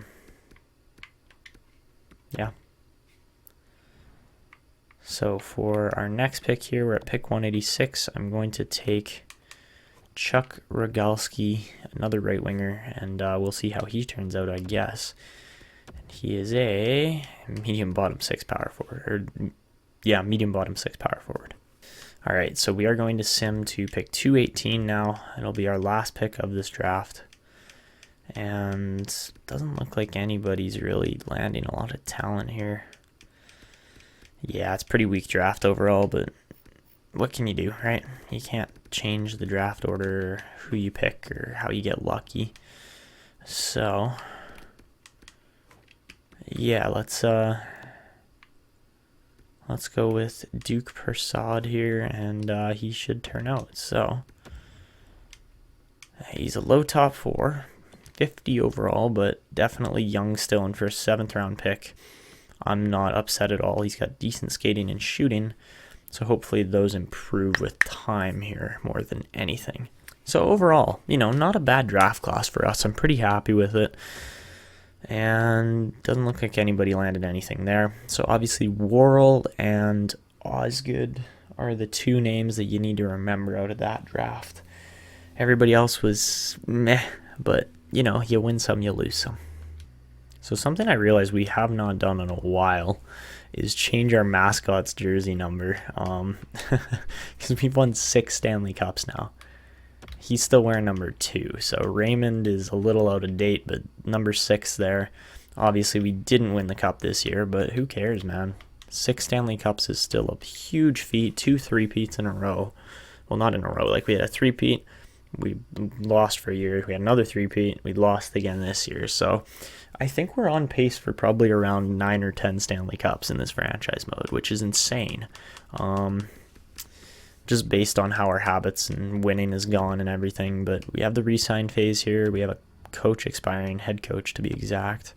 So for our next pick here, we're at pick 186. I'm going to take Chuck Rogalski, another right winger, and we'll see how he turns out, I guess. And he is a medium bottom 6 power forward. Medium bottom 6 power forward. All right, so we are going to sim to pick 218 now. It'll be our last pick of this draft. And doesn't look like anybody's really landing a lot of talent here. Yeah, it's a pretty weak draft overall, but what can you do, right? You can't change the draft order, who you pick, or how you get lucky. So, yeah, let's go with Duke Persad here, and he should turn out. So, he's a low top 4, 50 overall, but definitely young still, and for a 7th round pick, I'm not upset at all. He's got decent skating and shooting, so hopefully those improve with time here more than anything. So overall, not a bad draft class for us. I'm pretty happy with it. And doesn't look like anybody landed anything there. So obviously Worrell and Osgood are the 2 names that you need to remember out of that draft. Everybody else was meh, but you win some, you lose some. So something I realized we have not done in a while is change our mascot's jersey number. Because we've won 6 Stanley Cups now. He's still wearing number 2, so Raymond is a little out of date, but number 6 there. Obviously, we didn't win the cup this year, but who cares, man? 6 Stanley Cups is still a huge feat. 2 3-peats in a row. Well, not in a row. Like, we had a 3-peat. We lost for a year. We had another 3-peat. We lost again this year. So I think we're on pace for probably around 9 or 10 Stanley Cups in this franchise mode, which is insane. Just based on how our habits and winning is gone and everything. But we have the re-sign phase here. We have a coach expiring, head coach to be exact.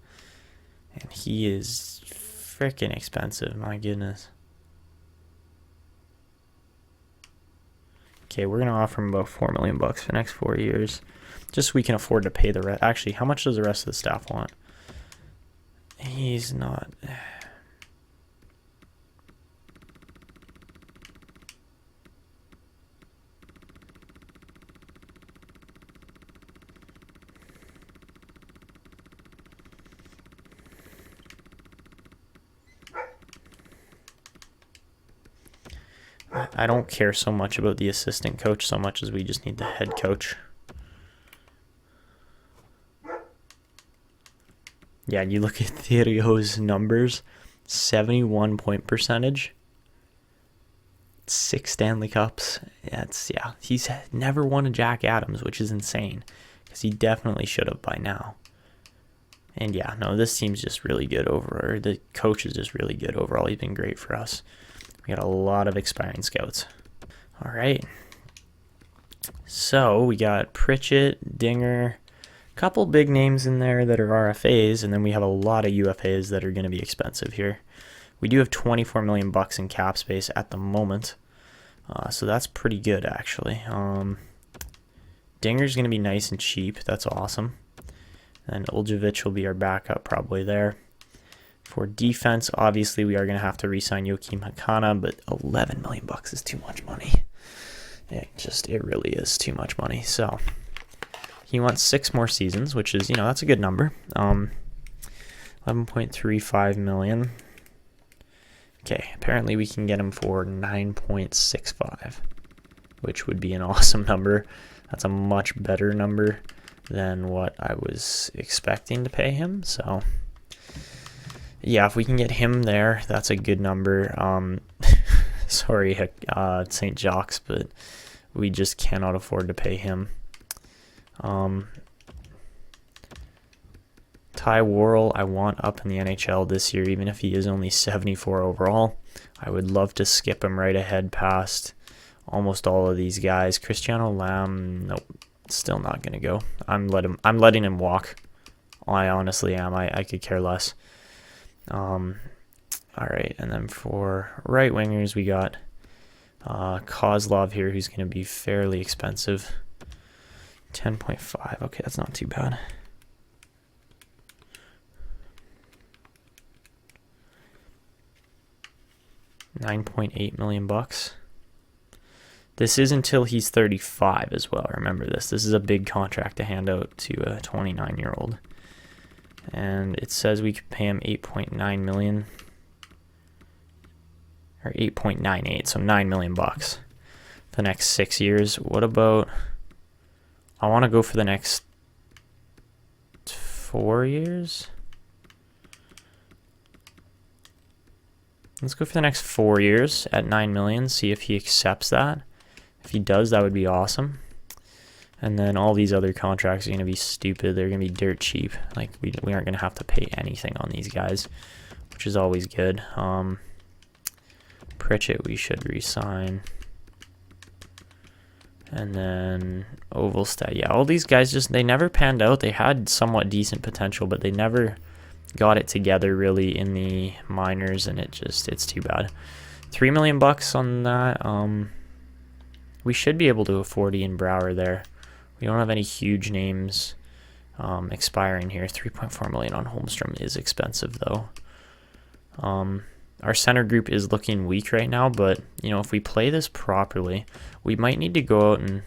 And he is freaking expensive, my goodness. Okay, we're going to offer him about $4 million for the next 4 years. Just so we can afford to pay the rest. Actually, how much does the rest of the staff want? He's not... I don't care so much about the assistant coach so much as we just need the head coach. Yeah, you look at Etanyos' numbers, 71 point percentage, 6 Stanley Cups. He's never won a Jack Adams, which is insane because he definitely should have by now. And this team's just really good overall. The coach is just really good overall. He's been great for us. We got a lot of expiring scouts. All right. So we got Pritchett, Dinger, a couple big names in there that are RFAs, and then we have a lot of UFAs that are going to be expensive here. We do have $24 million in cap space at the moment, so that's pretty good actually. Dinger's going to be nice and cheap. That's awesome. And Uljevic will be our backup probably there. For defense, obviously, we are going to have to re-sign Joakim Hakana, but $11 million is too much money. It really is too much money. So he wants 6 more seasons, which is, that's a good number. $11.35 million. Okay, apparently we can get him for 9.65, which would be an awesome number. That's a much better number than what I was expecting to pay him. So yeah, if we can get him there, that's a good number. Sorry, St. Jacques, but we just cannot afford to pay him. Ty Worrell, I want up in the NHL this year, even if he is only 74 overall. I would love to skip him right ahead past almost all of these guys. Cristiano Lam, nope, still not going to go. I'm letting him walk. I honestly am. I could care less. All right, and then for right wingers, we got Kozlov here, who's going to be fairly expensive. 10.5. Okay, that's not too bad. $9.8 million. This is until he's 35 as well. Remember this. This is a big contract to hand out to a 29-year-old. And it says we could pay him $8.9 million. Or 8.98, so $9 million bucks the next 6 years. What about, I want to go for the next 4 years. Let's go for the next 4 years at $9 million, see if he accepts that. If he does, that would be awesome. And then all these other contracts are going to be stupid. They're going to be dirt cheap. Like, we aren't going to have to pay anything on these guys, which is always good. Pritchett we should re-sign. And then Ovalstad. Yeah, all these guys just, they never panned out. They had somewhat decent potential, but they never got it together really in the minors, and it's too bad. $3 million bucks on that. We should be able to afford Ian Brower there. We don't have any huge names expiring here. $3.4 million on Holmstrom is expensive though. Our center group is looking weak right now, but if we play this properly, we might need to go out and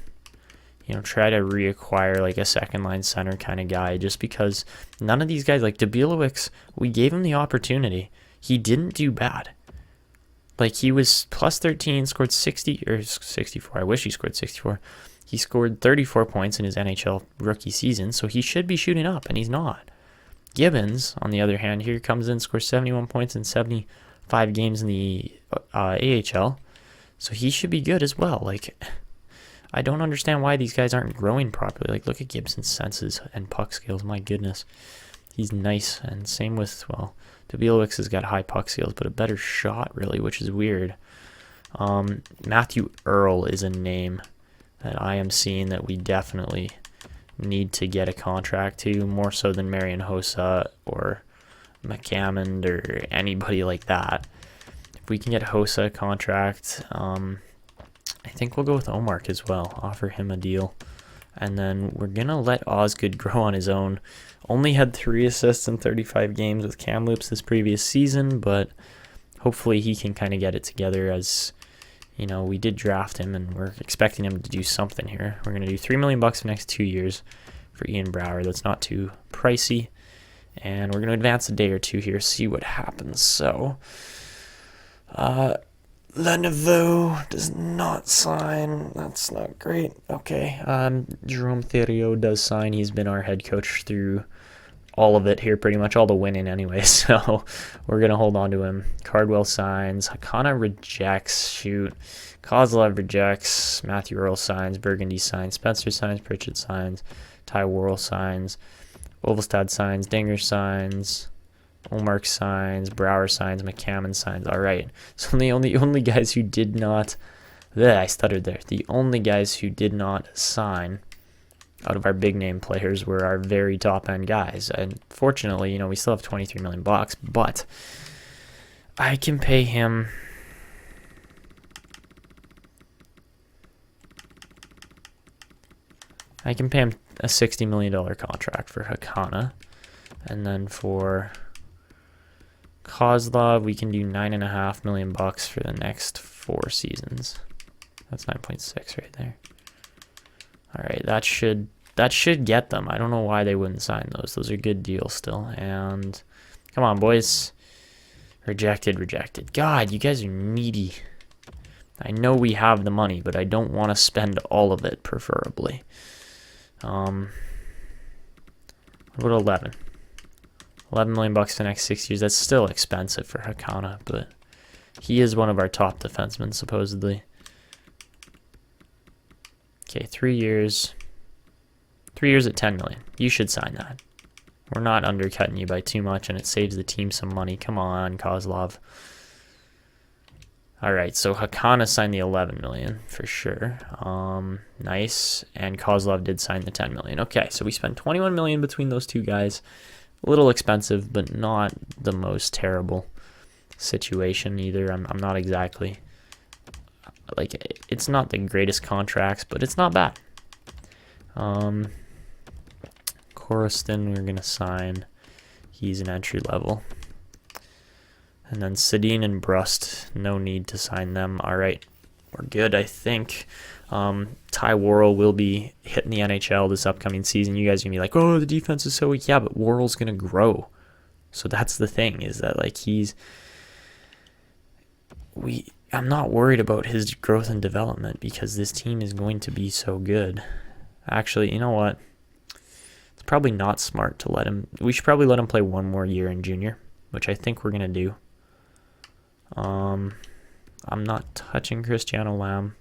try to reacquire like a second line center kind of guy, just because none of these guys, like Dabilowicz, we gave him the opportunity. He didn't do bad. Like, he was plus 13, scored 60 or 64. I wish he scored 64. He scored 34 points in his NHL rookie season, so he should be shooting up, and he's not. Gibbons, on the other hand, here comes in, scores 71 points in 75 games in the AHL, so he should be good as well. Like, I don't understand why these guys aren't growing properly. Like, look at Gibson's senses and puck skills. My goodness. He's nice. And same with, well, Dabilowicz has got high puck skills, but a better shot, really, which is weird. Matthew Earl is a name that I am seeing that we definitely need to get a contract to, more so than Marian Hossa or McCammond or anybody like that. If we can get Hossa a contract, I think we'll go with Omark as well, offer him a deal. And then we're going to let Osgood grow on his own. Only had 3 assists in 35 games with Kamloops this previous season, but hopefully he can kind of get it together, as we did draft him and we're expecting him to do something here. We're going to do $3 million bucks for the next 2 years for Ian Brower. That's not too pricey. And we're going to advance a day or two here, see what happens. So, Leneveux does not sign. That's not great. Okay. Jerome Theriault does sign. He's been our head coach through all of it here, pretty much all the winning anyway. So we're going to hold on to him. Cardwell signs. Hakana rejects. Shoot. Kozlov rejects. Matthew Earl signs. Burgundy signs. Spencer signs. Pritchett signs. Ty Worrell signs. Ovalstad signs. Dinger signs. Omark signs, Brower signs, McCammon signs. All right. So the only guys who did not, I stuttered there. The only guys who did not sign out of our big name players were our very top end guys. And fortunately, we still have $23 million bucks, but I can pay him. I can pay him a $60 million contract for Hakana, and then for Kozlov, we can do $9.5 million bucks for the next 4 seasons. That's 9.6 right there. All right, that should get them. I don't know why they wouldn't sign those. Those are good deals still. And come on, boys. Rejected. God, you guys are needy. I know we have the money, but I don't want to spend all of it, preferably. What about 11? $11 million bucks the next 6 years. That's still expensive for Hakana, but he is one of our top defensemen, supposedly. Okay, 3 years. 3 years at $10 million. You should sign that. We're not undercutting you by too much, and it saves the team some money. Come on, Kozlov. All right, so Hakana signed the $11 million for sure. Nice, and Kozlov did sign the $10 million. Okay, so we spent $21 million between those two guys. A little expensive, but not the most terrible situation either. I'm not exactly like, it's not the greatest contracts, but it's not bad. Coruscant, we're going to sign. He's an entry level. And then Sedin and Brust, no need to sign them. All right, we're good, I think. Ty Worrell will be hitting the NHL this upcoming season. You guys are going to be like, oh, the defense is so weak. Yeah, but Worrell's going to grow. So that's the thing, is that, like, I'm not worried about his growth and development because this team is going to be so good. Actually, you know what? It's probably not smart to let him. We should probably let him play one more year in junior, which I think we're going to do. I'm not touching Cristiano Lamb.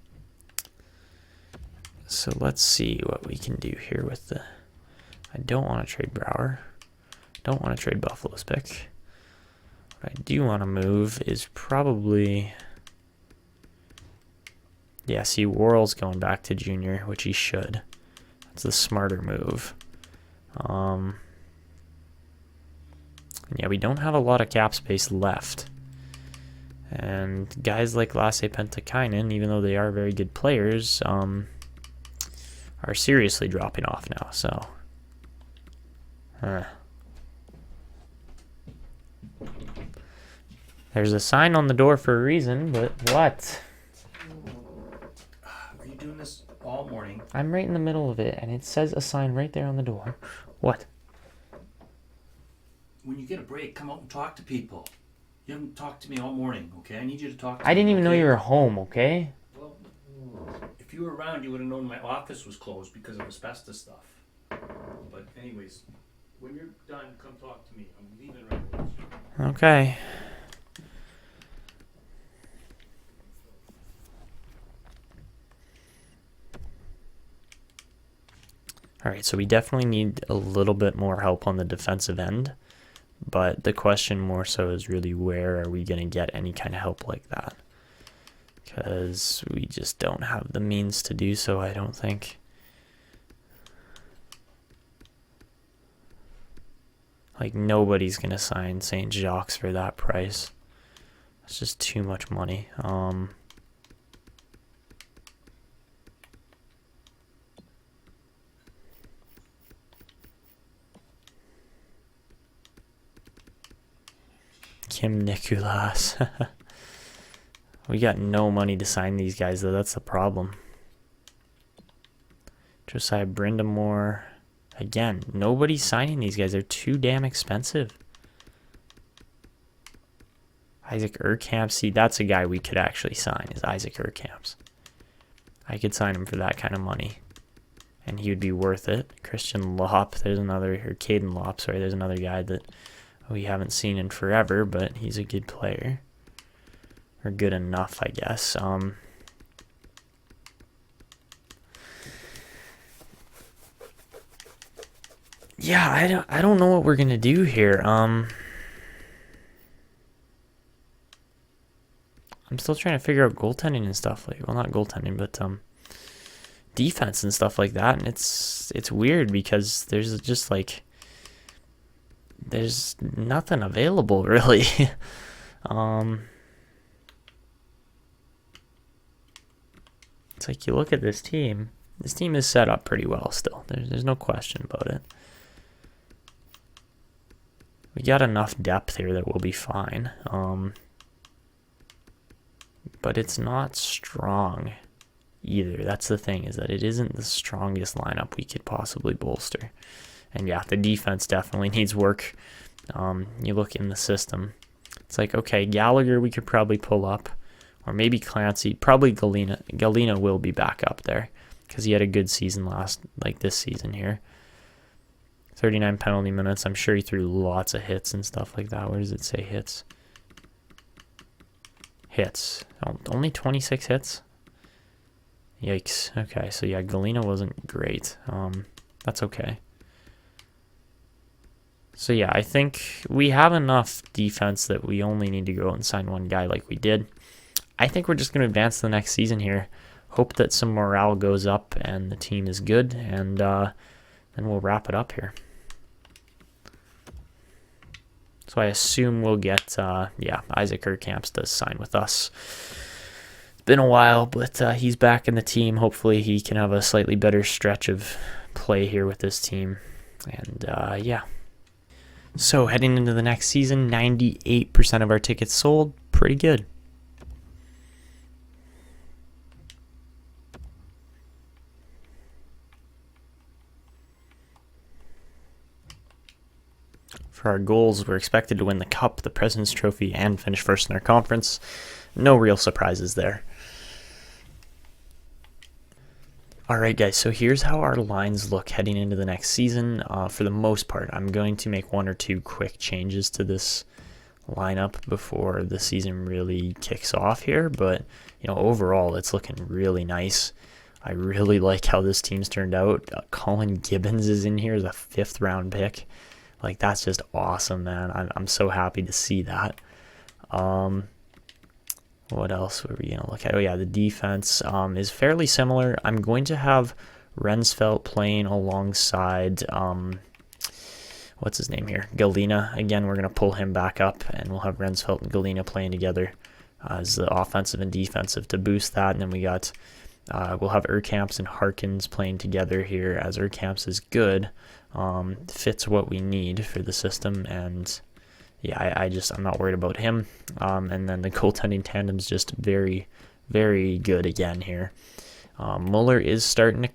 So let's see what we can do here with the... I don't want to trade Brouwer. Don't want to trade Buffalo's pick. What I do want to move is probably... Yeah, see, Worrell's going back to junior, which he should. That's the smarter move. Yeah, we don't have a lot of cap space left. And guys like Lasse Pentakainen, even though they are very good players, are seriously dropping off now, so... There's a sign on the door for a reason, but what? Are you doing this all morning? I'm right in the middle of it, and it says a sign right there on the door. What? When you get a break, come out and talk to people. You haven't talked to me all morning, okay? I need you to talk to me. I didn't even know okay? you were home, okay? Well, if you were around, you would have known my office was closed because of asbestos stuff. But anyways, when you're done, come talk to me. I'm leaving right away. Okay. All right, so we definitely need a little bit more help on the defensive end. But the question more so is really, where are we going to get any kind of help like that? Because we just don't have the means to do so, I don't think. Like, nobody's going to sign St. Jacques for that price. It's just too much money. Kim Nicolas. We got no money to sign these guys, though. That's the problem. Josiah Brindamore. Again, nobody's signing these guys. They're too damn expensive. Isaac Urkamp. See, that's a guy we could actually sign, is Isaac Urkamp. I could sign him for that kind of money, and he would be worth it. Christian Lopp. There's another, or Caden Lopp, sorry. There's another guy that we haven't seen in forever, but he's a good player. Or good enough, I guess. Yeah, I don't know what we're gonna do here. I'm still trying to figure out goaltending and stuff. Like, well, not goaltending, but defense and stuff like that. And it's weird because there's just like, there's nothing available really. It's like, you look at this team. This team is set up pretty well still. There's no question about it. We got enough depth here that we'll be fine. But it's not strong either. That's the thing, is that it isn't the strongest lineup we could possibly bolster. And yeah, the defense definitely needs work. You look in the system. It's like, okay, Gallagher we could probably pull up. Or maybe Clancy. Probably Galena. Galena will be back up there, because he had a good season this season here. 39 penalty minutes. I'm sure he threw lots of hits and stuff like that. Where does it say hits? Hits. Oh, only 26 hits? Yikes. Okay, so yeah, Galena wasn't great. That's okay. So yeah, I think we have enough defense that we only need to go out and sign one guy like we did. I think we're just going to advance to the next season here. Hope that some morale goes up and the team is good, and then we'll wrap it up here. So I assume we'll get, Isaac Urkamp does sign with us. been a while, but he's back in the team. Hopefully he can have a slightly better stretch of play here with this team. And yeah. So heading into the next season, 98% of our tickets sold. Pretty good. For our goals, we're expected to win the Cup, the President's Trophy, and finish first in our conference. No real surprises there. Alright guys, so here's how our lines look heading into the next season. For the most part, I'm going to make 1 or 2 quick changes to this lineup before the season really kicks off here, but overall it's looking really nice. I really like how this team's turned out. Colin Gibbons is in here as a 5th round pick. Like, that's just awesome, man. I'm so happy to see that. What else were we going to look at? Oh, yeah, the defense is fairly similar. I'm going to have Rensfeldt playing alongside, what's his name here? Galina. Again, we're going to pull him back up, and we'll have Rensfeldt and Galina playing together as the offensive and defensive to boost that. And then we got, we'll have Urkamps and Harkins playing together here, as Urkamps is good. Fits what we need for the system, and yeah, I'm not worried about him. And then the goaltending tandem's just very, very good again here. Muller is starting to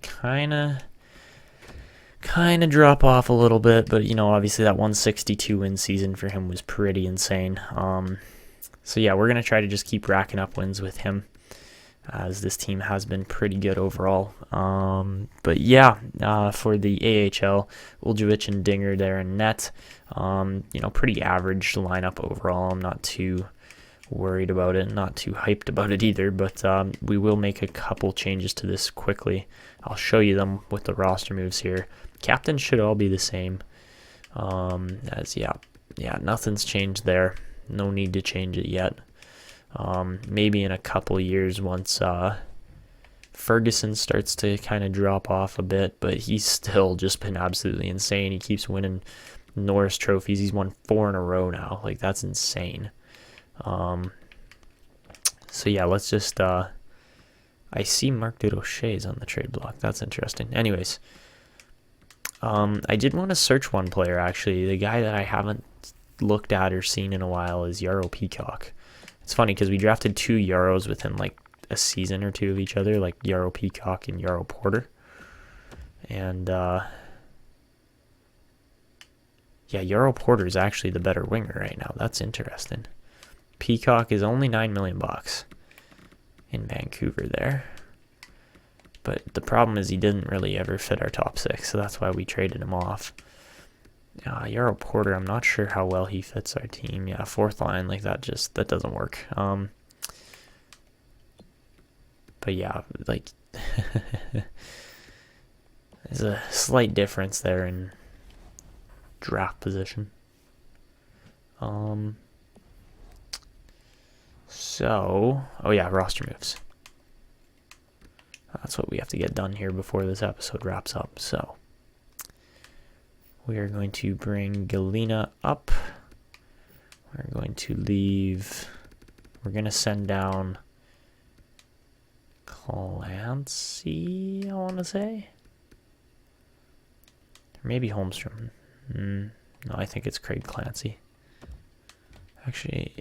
kind of drop off a little bit, but obviously that 162 win season for him was pretty insane. So yeah, we're gonna try to just keep racking up wins with him, as this team has been pretty good overall. But yeah, for the AHL, Uljevic and Dinger there in net. Pretty average lineup overall. I'm not too worried about it, not too hyped about it either, but we will make a couple changes to this quickly. I'll show you them with the roster moves here. Captains should all be the same. Nothing's changed there. No need to change it yet. Maybe in a couple years once Ferguson starts to kind of drop off a bit, but he's still just been absolutely insane. He keeps winning Norris trophies. He's won 4 in a row now. Like, that's insane. So yeah, let's just I see Marc Durocher's on the trade block. That's interesting. Anyways, I did want to search one player, actually. The guy that I haven't looked at or seen in a while is Yarrow Peacock. It's funny because we drafted 2 Yarrows within like a season or 2 of each other, like Yarrow Peacock and Yarrow Porter. And yeah, Yarrow Porter is actually the better winger right now. That's interesting. Peacock is only $9 million in Vancouver there. But the problem is he didn't really ever fit our top 6, so that's why we traded him off. Yarrow Porter, I'm not sure how well he fits our team. Yeah, 4th line, like that doesn't work. But yeah, like there's a slight difference there in draft position. So, oh yeah, roster moves. That's what we have to get done here before this episode wraps up. So we are going to bring Galina up. We're going to send down Clancy, I want to say. Or maybe Holmstrom. No, I think it's Craig Clancy. Actually,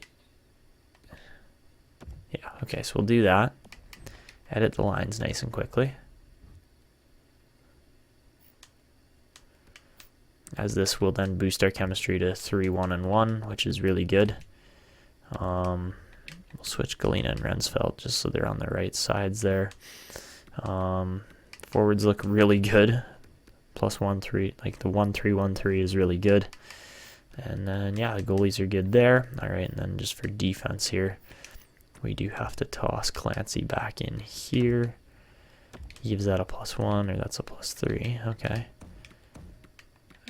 yeah, okay, so we'll do that. Edit the lines nice and quickly. As this will then boost our chemistry to 3-1-1, which is really good. We'll switch Galina and Rensfeldt just so they're on the right sides there. Forwards look really good. +1-3, like the 1-3-1-3 is really good. And then, yeah, the goalies are good there. All right, and then just for defense here, we do have to toss Clancy back in here. He gives that a +1, or that's a +3. Okay.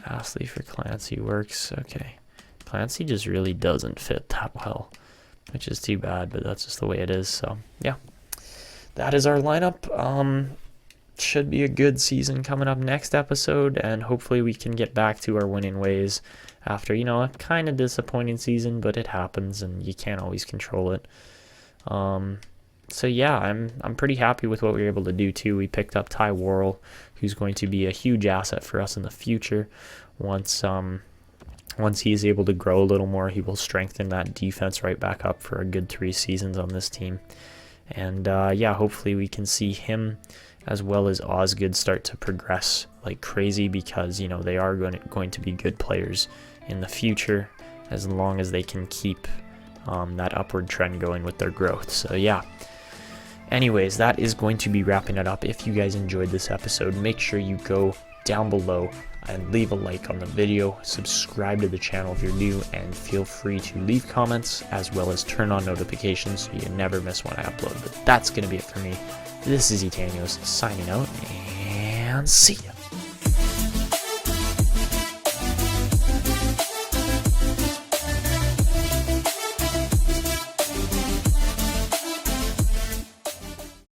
Astley for Clancy works. Okay. Clancy just really doesn't fit that well, which is too bad, but that's just the way it is. So, yeah. That is our lineup. Should be a good season coming up next episode, and hopefully we can get back to our winning ways after, a kind of disappointing season, but it happens, and you can't always control it. So yeah, I'm pretty happy with what we were able to do too. We picked up Ty Worrell, who's going to be a huge asset for us in the future. Once he's able to grow a little more, he will strengthen that defense right back up for a good 3 seasons on this team. And yeah, hopefully we can see him as well as Osgood start to progress like crazy, because you know they are going to be good players in the future as long as they can keep that upward trend going with their growth. So yeah. Anyways, that is going to be wrapping it up. If you guys enjoyed this episode, make sure you go down below and leave a like on the video, subscribe to the channel if you're new, and feel free to leave comments as well as turn on notifications so you never miss when I upload. But that's going to be it for me. This is Etanyos signing out, and see ya.